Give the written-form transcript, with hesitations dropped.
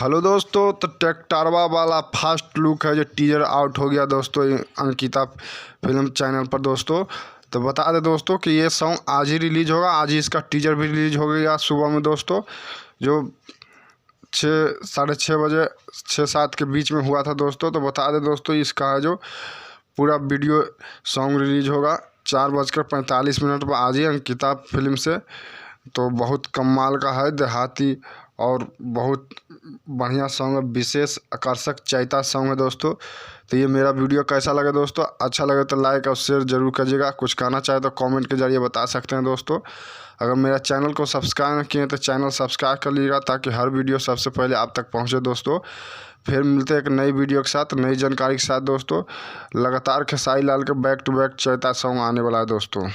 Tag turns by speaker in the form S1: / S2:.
S1: Hello दोस्तों, तो ट्रैक्टरवा वाला फर्स्ट लुक है जो टीजर आउट हो गया दोस्तों अंकिता फिल्म चैनल पर दोस्तों। तो बता दें दोस्तों कि ये सॉन्ग आज ही रिलीज़ होगा, आज ही इसका टीजर भी रिलीज हो गया सुबह में दोस्तों, जो 6 बजे 6-7 के बीच में हुआ था दोस्तों। तो बता दें दोस्तों इसका है जो पूरा वीडियो सॉन्ग रिलीज होगा 4:45 पर आज ही अंकिता फिल्म से। तो बहुत कमाल का है, देहाती और बहुत बढ़िया सॉन्ग है, विशेष आकर्षक चैता सॉन्ग है दोस्तों। तो ये मेरा वीडियो कैसा लगा दोस्तों, अच्छा लगे तो लाइक और शेयर जरूर कीजिएगा। कुछ कहना चाहे तो कमेंट के जरिए बता सकते हैं दोस्तों। अगर मेरा चैनल को सब्सक्राइब न किए तो चैनल सब्सक्राइब कर लीजिएगा ताकि हर वीडियो सबसे पहले आप तक पहुँचे दोस्तों। फिर मिलते हैं एक नई वीडियो के साथ, नई जानकारी के साथ दोस्तों। लगातार खेसारी लाल के back to back Chaita song आने वाला है दोस्तों।